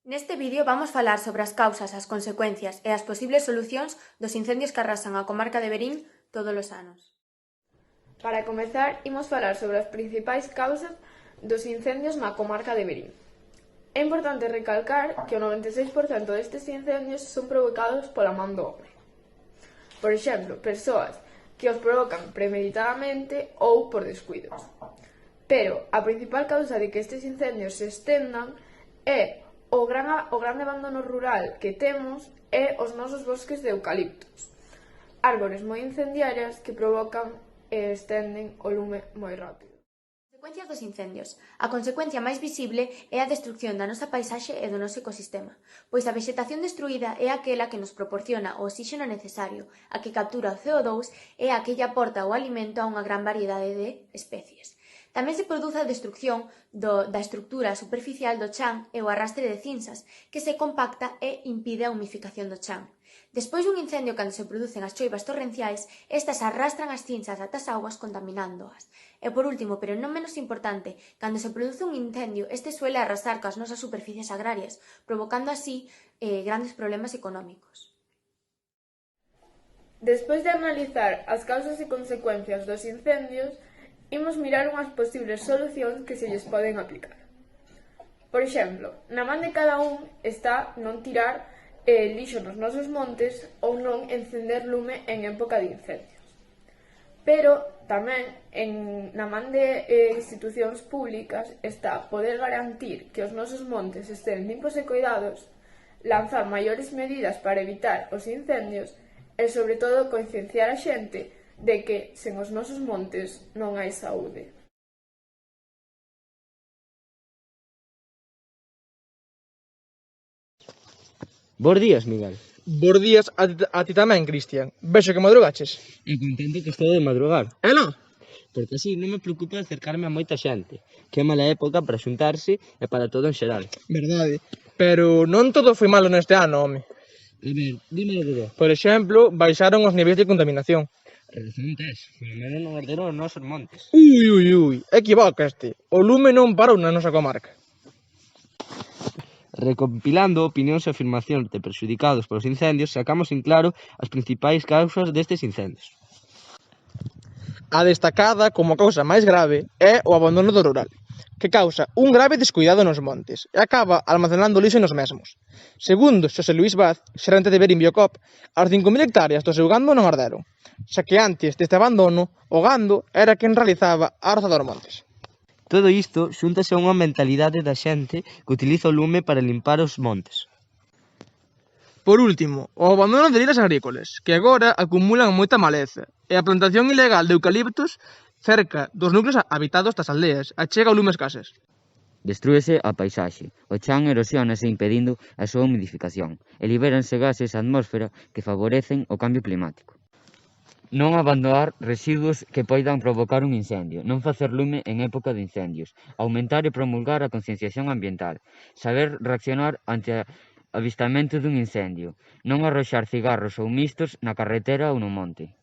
Neste vídeo vamos falar sobre as causas, as consecuencias e as posibles solucións dos incendios que arrasan a comarca de Verín todos os anos. Para comezar, imos falar sobre as principais causas dos incendios na comarca de Verín. É importante recalcar que o 96% destes incendios son provocados pola man do home. Por exemplo, persoas que os provocan premeditadamente ou por descuidos. Pero a principal causa de que estes incendios se estendan é o grande abandono rural que temos e os nosos bosques de eucaliptos, árbores moi incendiarias que provocan e estenden o lume moi rápido. Consecuencias dos incendios. A consecuencia máis visible é a destrucción da nosa paisaxe e do noso ecosistema, pois a vexetación destruída é aquela que nos proporciona o oxígeno necesario, a que captura o CO2 e a que lle aporta o alimento a unha gran variedade de especies. Tamén se produce a destrucción da estructura superficial do chan e o arrastre de cinzas, que se compacta e impide a humificación do chan. Despois dun incendio, cando se producen as choivas torrenciais, estas arrastran as cinzas ata as augas contaminándoas. E por último, pero non menos importante, cando se produce un incendio, este suele arrasar coas nosas superficies agrarias, provocando así grandes problemas económicos. Despois de analizar as causas e consecuencias dos incendios, imos mirar unhas posibles solucións que se lles poden aplicar. Por exemplo, na man de cada un está non tirar lixo nos nosos montes ou non encender lume en época de incendios. Pero tamén na man de institucións públicas está poder garantir que os nosos montes estén limpos e coidados, lanzar maiores medidas para evitar os incendios e, sobre todo, concienciar a xente de que sen os nosos montes non hai saúde. Bos días, Miguel. Bos días a ti tamén, Cristian. Vexo que madrugaches. E contento que estou de madrugar. E non? Porque así non me preocupa acercarme a moita xente, que é mala época para xuntarse e para todo en xeral. Verdade. Pero non todo foi malo neste ano, home. A ver, dime de que. Por exemplo, baixaron os niveis de contaminación. Razón tes, polo menos non arderon os nosos montes. Ui, equivocaste. O lume non parou na nosa comarca. Recompilando opinións e afirmacións de perxudicados polos incendios, sacamos en claro as principais causas destes incendios. A destacada como causa máis grave é o abandono do rural, que causa un grave descuidado nos montes e acaba almacenando lixo nos mesmos. Segundo Xosé Luís Vaz, xerente de Verín Biocop, as 5.000 hectáreas do seu gando non arderon, xa que antes deste abandono, o gando era quen realizaba a roza dos montes. Todo isto xúntase a unha mentalidade da xente que utiliza o lume para limpar os montes. Por último, o abandono de liras agrícolas, que agora acumulan moita maleza, e a plantación ilegal de eucaliptos cerca dos núcleos habitados das aldeas achega o lume escases. Destrúese a paisaxe, o chan erosionase impedindo a súa humidificación e libéranse gases á atmósfera que favorecen o cambio climático. Non abandonar residuos que poidan provocar un incendio, non facer lume en época de incendios, aumentar e promulgar a concienciación ambiental, saber reaccionar ante avistamento dun incendio, non arroxar cigarros ou mistos na carretera ou no monte.